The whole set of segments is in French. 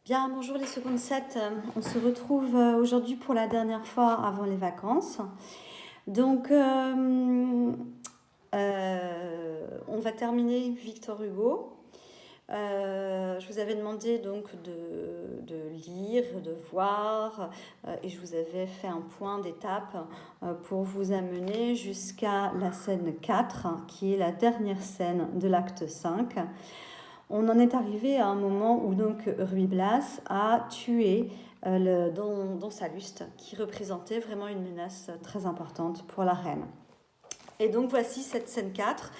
Bien, bonjour les secondes 7. On se retrouve aujourd'hui pour la dernière fois avant les vacances. Donc, on va terminer Victor Hugo. Je vous avais demandé donc de lire, de voir, et je vous avais fait un point d'étape pour vous amener jusqu'à la scène 4, qui est la dernière scène de l'acte 5. On en est arrivé à un moment où donc Ruy Blas a tué Don Salluste, qui représentait vraiment une menace très importante pour la reine. Et donc voici cette scène 4.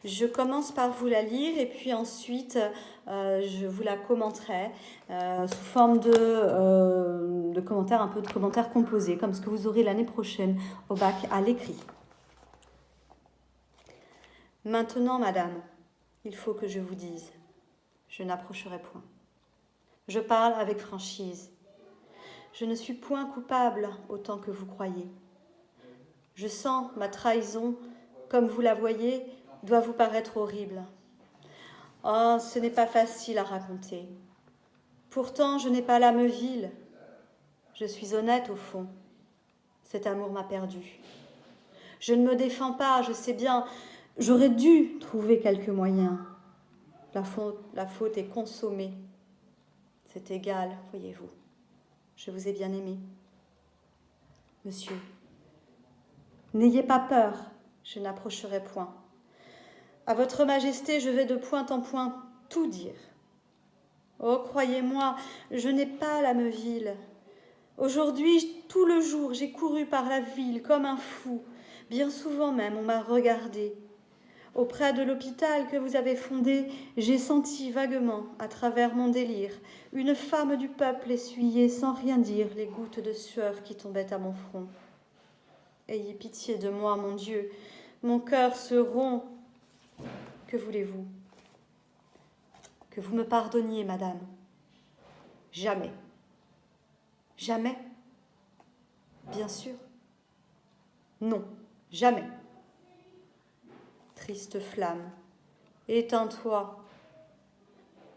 Je commence par vous la lire et puis ensuite je vous la commenterai sous forme de commentaires, un peu de commentaires composés, comme ce que vous aurez l'année prochaine au bac à l'écrit. Maintenant, madame, il faut que je vous dise, je n'approcherai point. Je parle avec franchise. Je ne suis point coupable autant que vous croyez. Je sens ma trahison, comme vous la voyez, doit vous paraître horrible. Oh, ce n'est pas facile à raconter. Pourtant, je n'ai pas l'âme vile. Je suis honnête au fond. Cet amour m'a perdue. Je ne me défends pas, je sais bien. J'aurais dû trouver quelques moyens. La faute est consommée. C'est égal, voyez-vous. Je vous ai bien aimé. Monsieur, n'ayez pas peur, je n'approcherai point. À votre majesté, je vais de point en point tout dire. Oh, croyez-moi, je n'ai pas l'âme vile. Aujourd'hui, tout le jour, j'ai couru par la ville comme un fou. Bien souvent même, on m'a regardé. Auprès de l'hôpital que vous avez fondé, j'ai senti vaguement, à travers mon délire, une femme du peuple essuyer sans rien dire les gouttes de sueur qui tombaient à mon front. Ayez pitié de moi, mon Dieu, mon cœur se rompt. Que voulez-vous? Que vous me pardonniez, madame. Jamais. Jamais? Bien sûr. Non, jamais. Triste flamme, éteins-toi.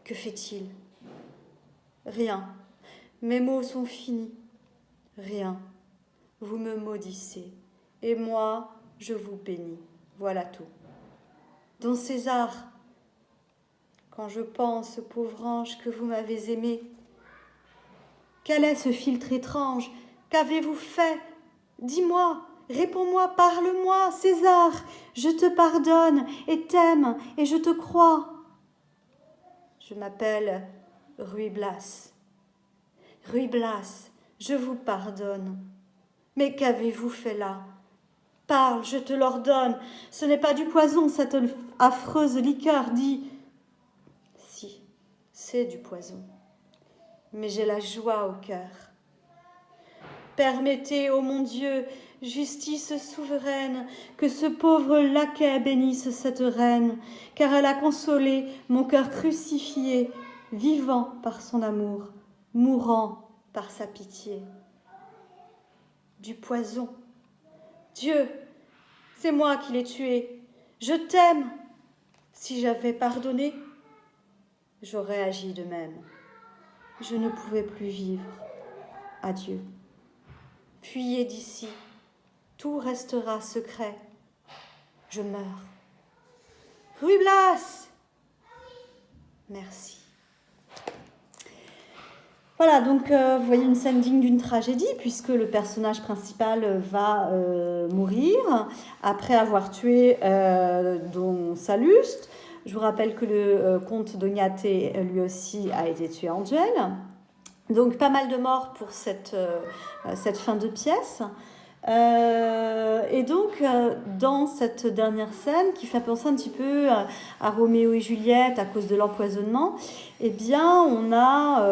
Que fait-il? Rien. Mes mots sont finis. Rien. Vous me maudissez. Et moi, je vous bénis. Voilà tout. Don César, quand je pense, pauvre ange, que vous m'avez aimé, quel est ce philtre étrange? Qu'avez-vous fait? Dis-moi, réponds-moi, parle-moi, César. Je te pardonne et t'aime et je te crois. Je m'appelle Ruy Blas. Ruy Blas, je vous pardonne. Mais qu'avez-vous fait là? Parle, je te l'ordonne. Ce n'est pas du poison, cette affreuse liqueur, dis. Si, c'est du poison. Mais j'ai la joie au cœur. Permettez, ô mon Dieu, justice souveraine, que ce pauvre laquais bénisse cette reine, car elle a consolé mon cœur crucifié, vivant par son amour, mourant par sa pitié. Du poison. Dieu, c'est moi qui l'ai tué. Je t'aime. Si j'avais pardonné, j'aurais agi de même. Je ne pouvais plus vivre. Adieu. Fuyez d'ici. Tout restera secret. Je meurs. Ruy Blas! Merci. Voilà, donc vous voyez une scène digne d'une tragédie, puisque le personnage principal va mourir après avoir tué Don Salluste. Je vous rappelle que le comte d'Ognate, lui aussi, a été tué en duel. Donc pas mal de morts pour cette fin de pièce. Et donc, dans cette dernière scène, qui fait penser un petit peu à Roméo et Juliette à cause de l'empoisonnement, eh bien, on a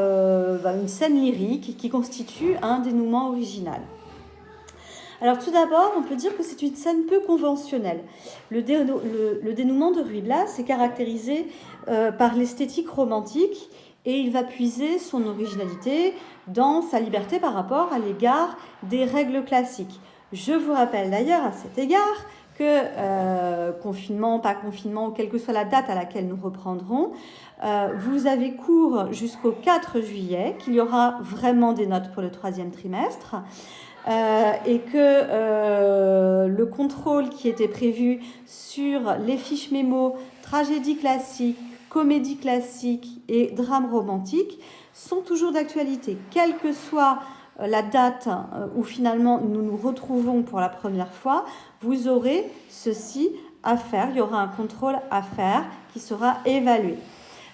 une scène lyrique qui constitue un dénouement original. Alors tout d'abord, on peut dire que c'est une scène peu conventionnelle. Le dénouement de Ruy Blas est caractérisé par l'esthétique romantique et il va puiser son originalité dans sa liberté par rapport à l'égard des règles classiques. Je vous rappelle d'ailleurs à cet égard que, confinement, pas confinement, quelle que soit la date à laquelle nous reprendrons, vous avez cours jusqu'au 4 juillet, qu'il y aura vraiment des notes pour le 3e trimestre, et que le contrôle qui était prévu sur les fiches mémo, tragédie classique, comédie classique et drame romantique sont toujours d'actualité, quelle que soit la date où finalement nous nous retrouvons pour la première fois, vous aurez ceci à faire, il y aura un contrôle à faire qui sera évalué.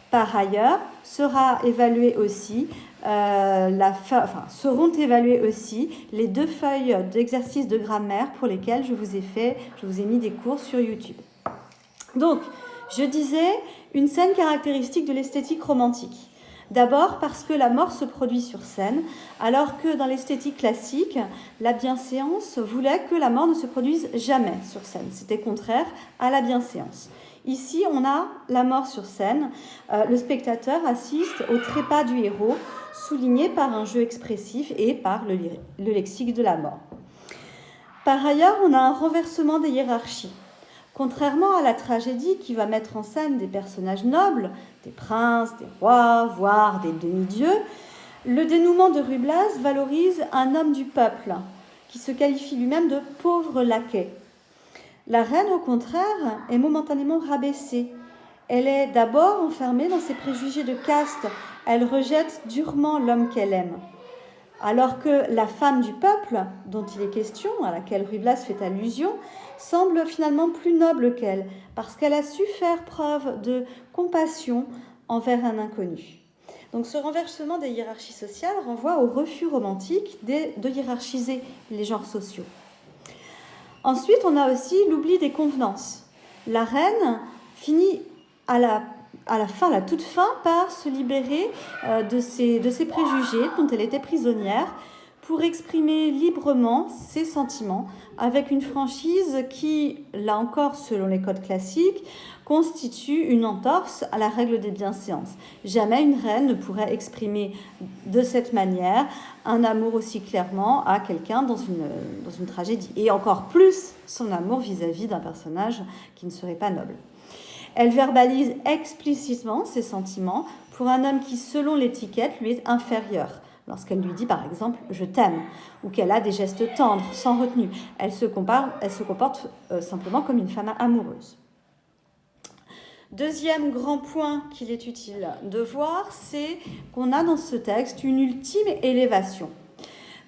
Par ailleurs, sera évalué aussi seront évaluées aussi les 2 feuilles d'exercices de grammaire pour lesquelles je vous ai mis des cours sur YouTube. Donc, je disais, une scène caractéristique de l'esthétique romantique. D'abord parce que la mort se produit sur scène, alors que dans l'esthétique classique, la bienséance voulait que la mort ne se produise jamais sur scène. C'était contraire à la bienséance. Ici, on a la mort sur scène. Le spectateur assiste au trépas du héros, souligné par un jeu expressif et par le lexique de la mort. Par ailleurs, on a un renversement des hiérarchies. Contrairement à la tragédie qui va mettre en scène des personnages nobles, des princes, des rois, voire des demi-dieux, le dénouement de Ruy Blas valorise un homme du peuple, qui se qualifie lui-même de pauvre laquais. La reine, au contraire, est momentanément rabaissée. Elle est d'abord enfermée dans ses préjugés de caste. Elle rejette durement l'homme qu'elle aime. Alors que la femme du peuple, dont il est question, à laquelle Ruy Blas fait allusion, semble finalement plus noble qu'elle, parce qu'elle a su faire preuve de compassion envers un inconnu. Donc ce renversement des hiérarchies sociales renvoie au refus romantique de hiérarchiser les genres sociaux. Ensuite, on a aussi l'oubli des convenances. La reine finit à la toute fin, par se libérer de ses préjugés dont elle était prisonnière pour exprimer librement ses sentiments avec une franchise qui, là encore selon les codes classiques, constitue une entorse à la règle des bienséances. Jamais une reine ne pourrait exprimer de cette manière un amour aussi clairement à quelqu'un dans une tragédie. Et encore plus son amour vis-à-vis d'un personnage qui ne serait pas noble. Elle verbalise explicitement ses sentiments pour un homme qui, selon l'étiquette, lui est inférieur. Lorsqu'elle lui dit, par exemple, « je t'aime » ou qu'elle a des gestes tendres, sans retenue. Elle se comporte simplement comme une femme amoureuse. Deuxième grand point qu'il est utile de voir, c'est qu'on a dans ce texte une ultime élévation.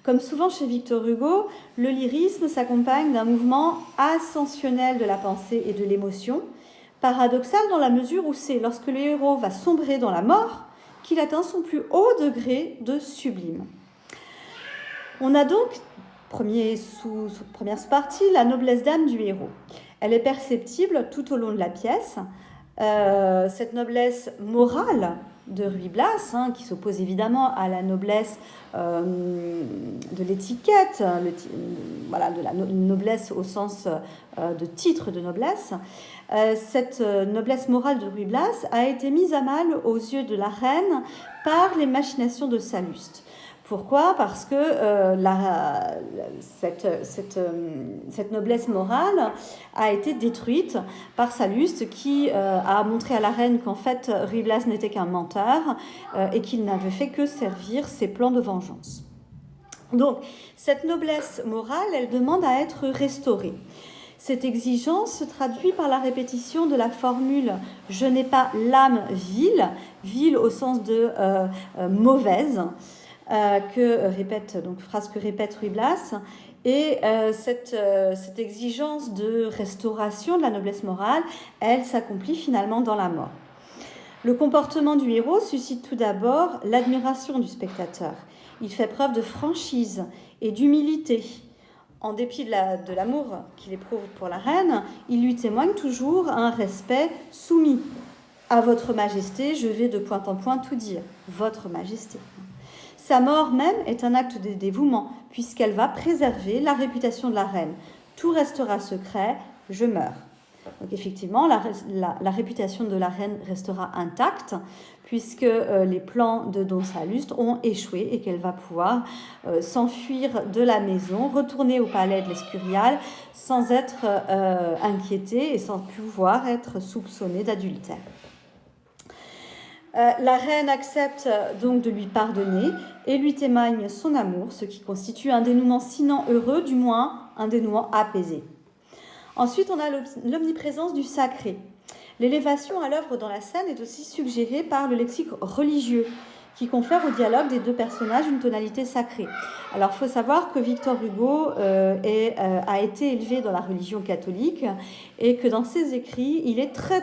Comme souvent chez Victor Hugo, le lyrisme s'accompagne d'un mouvement ascensionnel de la pensée et de l'émotion, paradoxal dans la mesure où c'est lorsque le héros va sombrer dans la mort qu'il atteint son plus haut degré de sublime. On a donc, première sous-partie, la noblesse d'âme du héros. Elle est perceptible tout au long de la pièce. Cette noblesse morale de Ruy Blas, qui s'oppose évidemment à la noblesse de l'étiquette, de la noblesse au sens de titre de noblesse. Cette noblesse morale de Ruy Blas a été mise à mal aux yeux de la reine par les machinations de Salluste. Pourquoi ? Parce que cette noblesse morale a été détruite par Salluste qui a montré à la reine qu'en fait Ruy Blas n'était qu'un menteur et qu'il n'avait fait que servir ses plans de vengeance. Donc cette noblesse morale, elle demande à être restaurée. Cette exigence se traduit par la répétition de la formule « je n'ai pas l'âme vile », vile au sens de mauvaise, phrase que répète Ruy Blas. Et cette exigence de restauration de la noblesse morale, elle s'accomplit finalement dans la mort. Le comportement du héros suscite tout d'abord l'admiration du spectateur. Il fait preuve de franchise et d'humilité. En dépit de l'amour qu'il éprouve pour la reine, il lui témoigne toujours un respect soumis. À votre majesté, je vais de point en point tout dire. Votre majesté. Sa mort même est un acte de dévouement, puisqu'elle va préserver la réputation de la reine. Tout restera secret, je meurs. Donc effectivement, la réputation de la reine restera intacte puisque les plans de Don Salluste ont échoué et qu'elle va pouvoir s'enfuir de la maison, retourner au palais de l'Escurial sans être inquiétée et sans pouvoir être soupçonnée d'adultère. La reine accepte donc de lui pardonner et lui témoigne son amour, ce qui constitue un dénouement sinon heureux, du moins un dénouement apaisé. Ensuite, on a l'omniprésence du sacré. L'élévation à l'œuvre dans la scène est aussi suggérée par le lexique religieux, qui confère au dialogue des deux personnages une tonalité sacrée. Alors, il faut savoir que Victor Hugo a été élevé dans la religion catholique et que dans ses écrits, il est très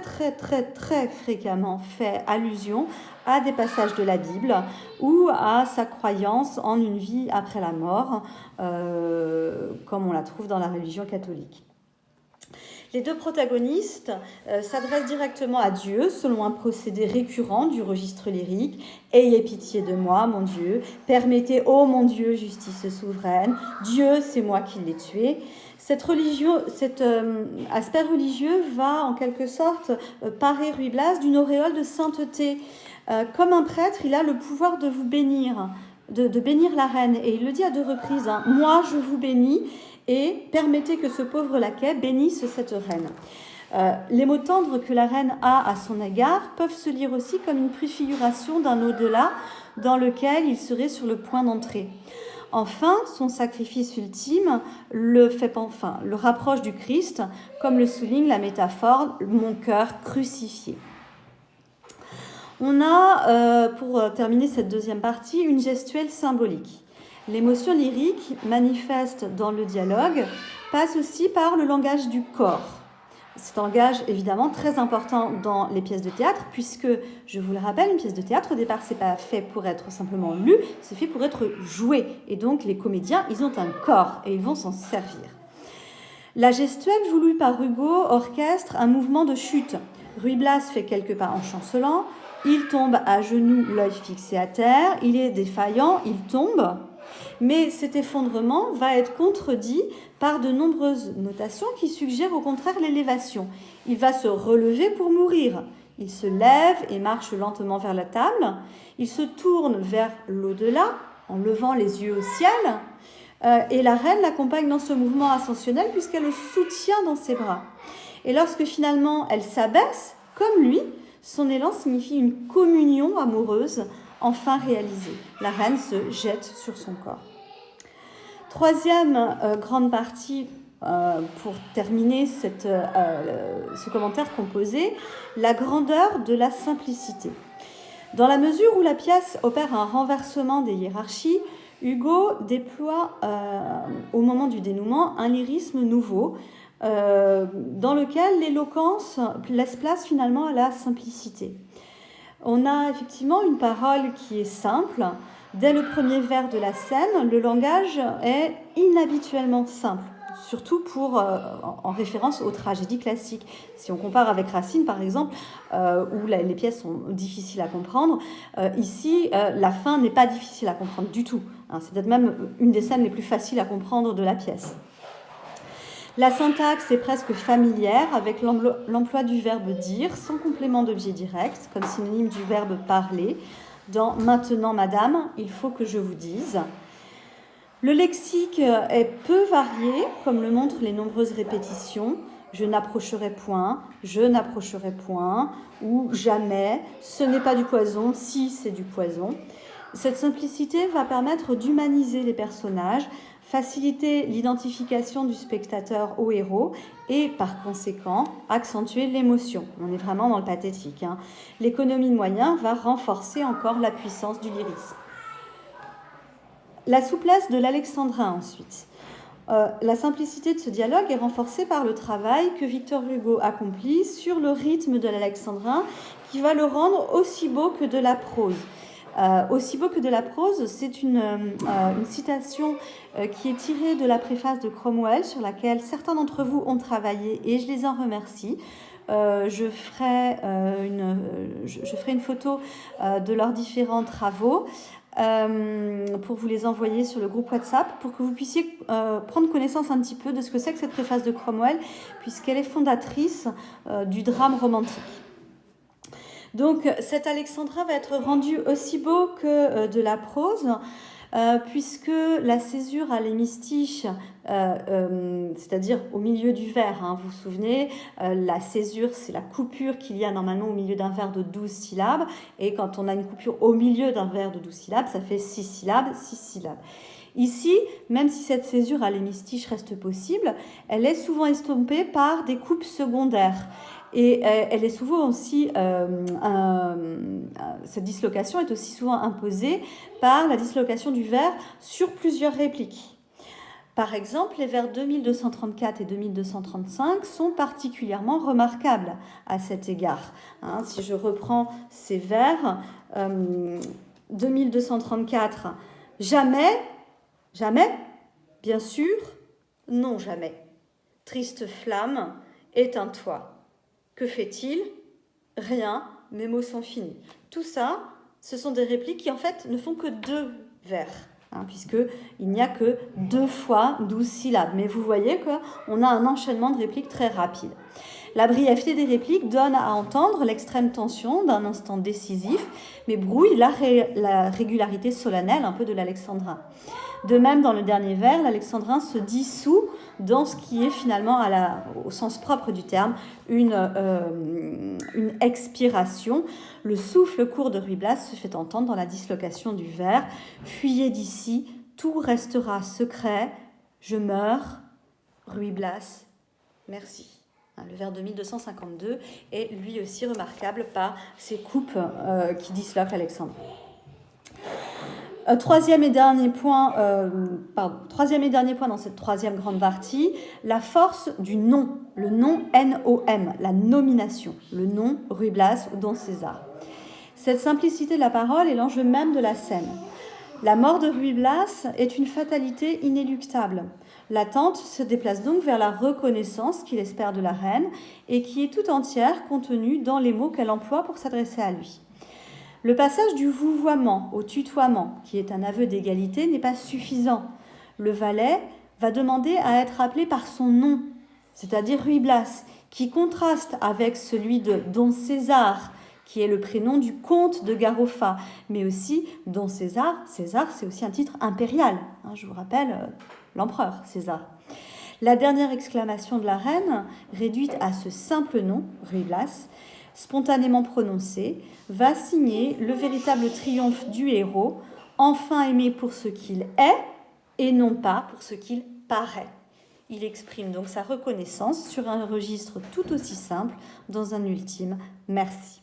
fréquemment fait allusion à des passages de la Bible ou à sa croyance en une vie après la mort, comme on la trouve dans la religion catholique. Les deux protagonistes s'adressent directement à Dieu selon un procédé récurrent du registre lyrique. « Ayez pitié de moi, mon Dieu. Permettez, ô mon Dieu, justice souveraine. Dieu, c'est moi qui l'ai tué. » Cet aspect religieux va en quelque sorte parer Ruy Blas d'une auréole de sainteté. Comme un prêtre, il a le pouvoir de vous bénir, de bénir la reine. Et il le dit à 2 reprises, hein, « Moi, je vous bénis. » Et permettez que ce pauvre laquais bénisse cette reine. Les mots tendres que la reine a à son égard peuvent se lire aussi comme une préfiguration d'un au-delà dans lequel il serait sur le point d'entrer. Enfin, son sacrifice ultime le rapproche du Christ, comme le souligne la métaphore « mon cœur crucifié ». On a, pour terminer cette deuxième partie, une gestuelle symbolique. L'émotion lyrique manifeste dans le dialogue passe aussi par le langage du corps. C'est un langage évidemment très important dans les pièces de théâtre puisque, je vous le rappelle, une pièce de théâtre au départ c'est pas fait pour être simplement lue, c'est fait pour être joué. Et donc les comédiens, ils ont un corps et ils vont s'en servir. La gestuelle voulue par Hugo orchestre un mouvement de chute. Ruy Blas fait quelques pas en chancelant, il tombe à genoux, l'œil fixé à terre, il est défaillant, il tombe. Mais cet effondrement va être contredit par de nombreuses notations qui suggèrent au contraire l'élévation. Il va se relever pour mourir. Il se lève et marche lentement vers la table. Il se tourne vers l'au-delà en levant les yeux au ciel. Et la reine l'accompagne dans ce mouvement ascensionnel puisqu'elle le soutient dans ses bras. Et lorsque finalement elle s'abaisse, comme lui, son élan signifie une communion amoureuse enfin réalisée. La reine se jette sur son corps. Troisième grande partie pour terminer ce commentaire composé, la grandeur de la simplicité. Dans la mesure où la pièce opère un renversement des hiérarchies, Hugo déploie au moment du dénouement un lyrisme nouveau dans lequel l'éloquence laisse place finalement à la simplicité. On a effectivement une parole qui est simple. Dès le premier vers de la scène, le langage est inhabituellement simple, surtout en référence aux tragédies classiques. Si on compare avec Racine, par exemple, où les pièces sont difficiles à comprendre, ici, la fin n'est pas difficile à comprendre du tout. C'est peut-être même une des scènes les plus faciles à comprendre de la pièce. La syntaxe est presque familière avec l'emploi du verbe dire sans complément d'objet direct, comme synonyme du verbe parler. Dans « Maintenant, madame, il faut que je vous dise ». Le lexique est peu varié, comme le montrent les nombreuses répétitions. Je n'approcherai point, je n'approcherai point, ou jamais, ce n'est pas du poison, si c'est du poison. Cette simplicité va permettre d'humaniser les personnages, faciliter l'identification du spectateur au héros et, par conséquent, accentuer l'émotion. On est vraiment dans le pathétique. L'économie de moyens va renforcer encore la puissance du lyrisme. La souplesse de l'alexandrin, ensuite. La simplicité de ce dialogue est renforcée par le travail que Victor Hugo accomplit sur le rythme de l'alexandrin qui va le rendre aussi beau que de la prose. Aussi beau que de la prose, c'est une citation qui est tirée de la préface de Cromwell sur laquelle certains d'entre vous ont travaillé et je les en remercie. je ferai une photo de leurs différents travaux pour vous les envoyer sur le groupe WhatsApp pour que vous puissiez prendre connaissance un petit peu de ce que c'est que cette préface de Cromwell, puisqu'elle est fondatrice du drame romantique. Donc cet alexandrin va être rendu aussi beau que de la prose, puisque la césure à l'hémistiche, c'est-à-dire au milieu du vers, hein, vous vous souvenez, la césure, c'est la coupure qu'il y a normalement au milieu d'un vers de 12 syllabes, et quand on a une coupure au milieu d'un vers de 12 syllabes, ça fait 6 syllabes, 6 syllabes. Ici, même si cette césure à l'hémistiche reste possible, elle est souvent estompée par des coupes secondaires. Et elle est souvent aussi, cette dislocation est aussi souvent imposée par la dislocation du vers sur plusieurs répliques. Par exemple, les vers 2234 et 2235 sont particulièrement remarquables à cet égard. Hein, si je reprends ces vers, 2234, jamais, jamais, bien sûr, non jamais. Triste flamme, éteins-toi. Que fait-il? Rien, mes mots sont finis. Tout ça, ce sont des répliques qui en fait ne font que 2 vers, hein, puisqu'il n'y a que 2 fois 12 syllabes. Mais vous voyez qu'on a un enchaînement de répliques très rapide. La brièveté des répliques donne à entendre l'extrême tension d'un instant décisif, mais brouille la régularité solennelle un peu de l'alexandrin. De même, dans le dernier vers, l'alexandrin se dissout dans ce qui est finalement, au sens propre du terme, une expiration. Le souffle court de Ruy Blas se fait entendre dans la dislocation du vers. Fuyez d'ici, tout restera secret. Je meurs, Ruy Blas, merci. Le vers 2252 est lui aussi remarquable par ses coupes qui disloquent l'alexandrin. Troisième et dernier point dans cette troisième grande partie, la force du nom, le nom N-O-M, la nomination, le nom Ruy Blas ou Don César. Cette simplicité de la parole est l'enjeu même de la scène. La mort de Ruy Blas est une fatalité inéluctable. L'attente se déplace donc vers la reconnaissance qu'il espère de la reine et qui est tout entière contenue dans les mots qu'elle emploie pour s'adresser à lui. Le passage du vouvoiement au tutoiement, qui est un aveu d'égalité, n'est pas suffisant. Le valet va demander à être appelé par son nom, c'est-à-dire Ruy Blas, qui contraste avec celui de Don César, qui est le prénom du comte de Garofa, mais aussi Don César. César, c'est aussi un titre impérial. Je vous rappelle, l'empereur César. La dernière exclamation de la reine, réduite à ce simple nom, Ruy Blas, spontanément prononcé, va signer le véritable triomphe du héros, enfin aimé pour ce qu'il est et non pas pour ce qu'il paraît. Il exprime donc sa reconnaissance sur un registre tout aussi simple, dans un ultime merci.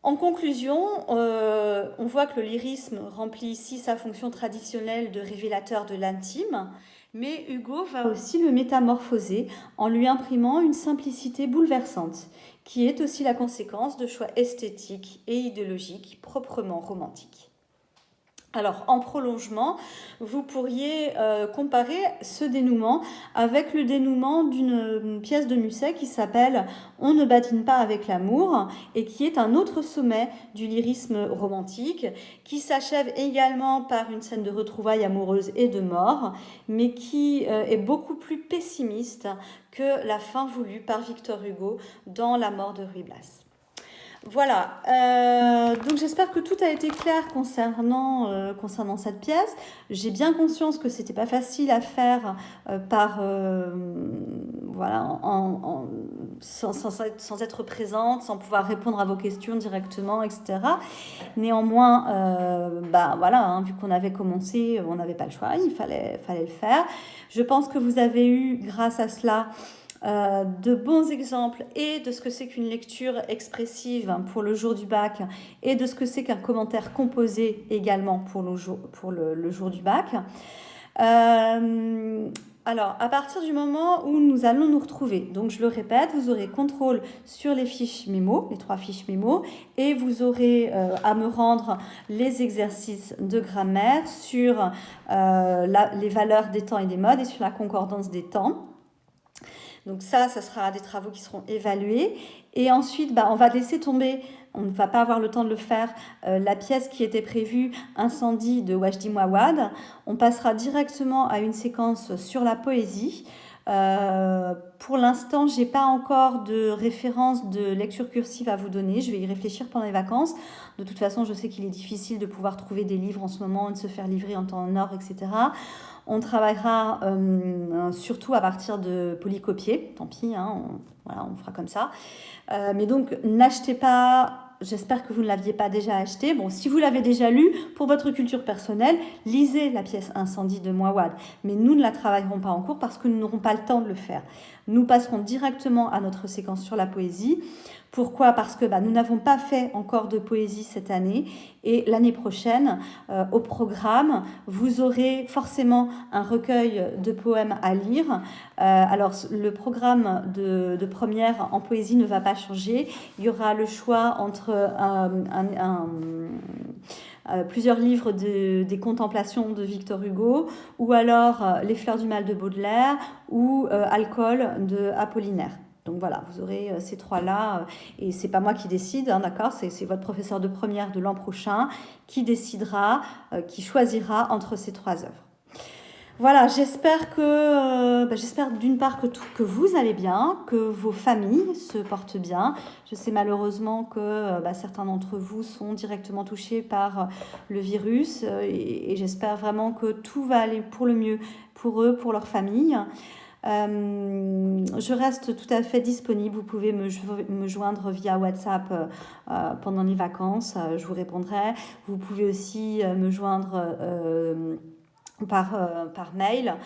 En conclusion, on voit que le lyrisme remplit ici sa fonction traditionnelle de révélateur de l'intime, mais Hugo va aussi le métamorphoser en lui imprimant une simplicité bouleversante, qui est aussi la conséquence de choix esthétiques et idéologiques proprement romantiques. Alors, en prolongement, vous pourriez comparer ce dénouement avec le dénouement d'une pièce de Musset qui s'appelle « On ne badine pas avec l'amour » et qui est un autre sommet du lyrisme romantique, qui s'achève également par une scène de retrouvailles amoureuses et de mort, mais qui est beaucoup plus pessimiste que la fin voulue par Victor Hugo dans La mort de Ruy Blas. Voilà, donc j'espère que tout a été clair concernant cette pièce. J'ai bien conscience que c'était pas facile à faire sans être présente, sans pouvoir répondre à vos questions directement, etc. Néanmoins, vu qu'on avait commencé, on n'avait pas le choix, il fallait le faire. Je pense que vous avez eu, grâce à cela, de bons exemples et de ce que c'est qu'une lecture expressive pour le jour du bac et de ce que c'est qu'un commentaire composé également pour le jour du bac. Alors, à partir du moment où nous allons nous retrouver, donc je le répète, vous aurez contrôle sur les fiches mémo, les 3 fiches mémo, et vous aurez à me rendre les exercices de grammaire sur les valeurs des temps et des modes et sur la concordance des temps. Donc ça sera des travaux qui seront évalués. Et ensuite, on va laisser tomber, on ne va pas avoir le temps de le faire, la pièce qui était prévue, Incendie de Wajdi Mouawad. On passera directement à une séquence sur la poésie. Pour l'instant, j'ai pas encore de référence de lecture cursive à vous donner. Je vais y réfléchir pendant les vacances. De toute façon, je sais qu'il est difficile de pouvoir trouver des livres en ce moment et de se faire livrer en temps en heure, etc. On travaillera surtout à partir de polycopiés. Tant pis, hein, on fera comme ça. Mais donc, n'achetez pas... J'espère que vous ne l'aviez pas déjà acheté. Bon, si vous l'avez déjà lu, pour votre culture personnelle, lisez la pièce Incendie de Mouawad. Mais nous ne la travaillerons pas en cours parce que nous n'aurons pas le temps de le faire. Nous passerons directement à notre séquence sur la poésie. Pourquoi ? Parce que nous n'avons pas fait encore de poésie cette année et l'année prochaine, au programme, vous aurez forcément un recueil de poèmes à lire. Alors, le programme de première en poésie ne va pas changer. Il y aura le choix entre plusieurs livres des contemplations de Victor Hugo, ou alors Les fleurs du mal de Baudelaire, ou Alcool de Apollinaire. Donc voilà, vous aurez ces trois-là, et c'est pas moi qui décide, d'accord, c'est votre professeur de première de l'an prochain qui décidera, qui choisira entre ces trois œuvres. Voilà, j'espère d'une part que vous allez bien, que vos familles se portent bien. Je sais malheureusement que certains d'entre vous sont directement touchés par le virus et j'espère vraiment que tout va aller pour le mieux pour eux, pour leur famille. Je reste tout à fait disponible. Vous pouvez me joindre via WhatsApp pendant les vacances. Je vous répondrai. Vous pouvez aussi me joindre par mail.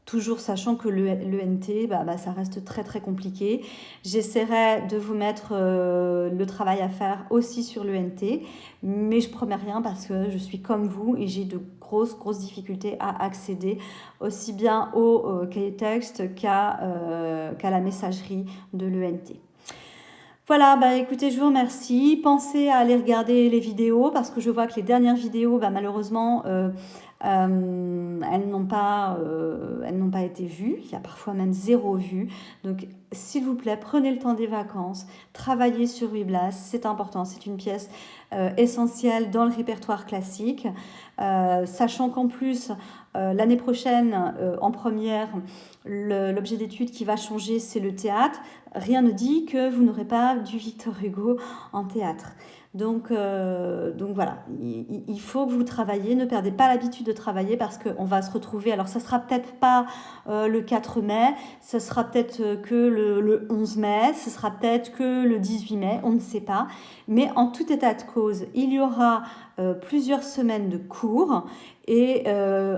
Toujours sachant que l'ENT, ça reste très très compliqué. J'essaierai de vous mettre le travail à faire aussi sur l'ENT, mais je promets rien parce que je suis comme vous et j'ai de grosses difficultés à accéder aussi bien au cahier texte qu'à la messagerie de l'ENT. Voilà, écoutez, je vous remercie. Pensez à aller regarder les vidéos parce que je vois que les dernières vidéos, malheureusement, elles n'ont pas été vues. Il y a parfois même 0 vue. Donc, s'il vous plaît, prenez le temps des vacances. Travaillez sur Ruy Blas, c'est important. C'est une pièce essentielle dans le répertoire classique. Sachant qu'en plus, l'année prochaine, en première, l'objet d'étude qui va changer, c'est le théâtre. Rien ne dit que vous n'aurez pas du Victor Hugo en théâtre. Donc voilà, il faut que vous travaillez, ne perdez pas l'habitude de travailler parce qu'on va se retrouver, alors ça sera peut-être pas le 4 mai, ça sera peut-être que le 11 mai, ce sera peut-être que le 18 mai, on ne sait pas, mais en tout état de cause, il y aura plusieurs semaines de cours et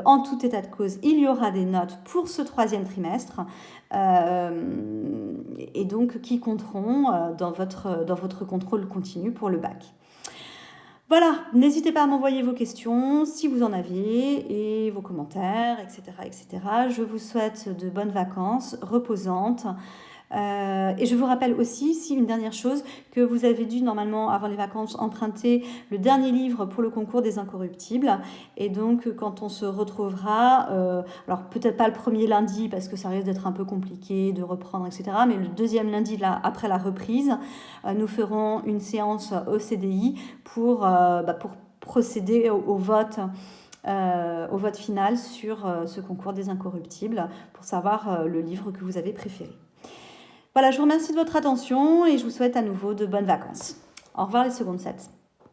en tout état de cause, il y aura des notes pour ce 3e trimestre et donc qui compteront dans votre contrôle continu pour le bac. Voilà, n'hésitez pas à m'envoyer vos questions si vous en avez et vos commentaires, etc. Je vous souhaite de bonnes vacances reposantes. Et je vous rappelle aussi, une dernière chose, que vous avez dû normalement, avant les vacances, emprunter le dernier livre pour le concours des Incorruptibles. Et donc, quand on se retrouvera, alors peut-être pas le premier lundi, parce que ça risque d'être un peu compliqué de reprendre, etc., mais le 2e lundi après la reprise, nous ferons une séance au CDI pour procéder au vote final sur ce concours des Incorruptibles, pour savoir le livre que vous avez préféré. Voilà, je vous remercie de votre attention et je vous souhaite à nouveau de bonnes vacances. Au revoir les secondes 7.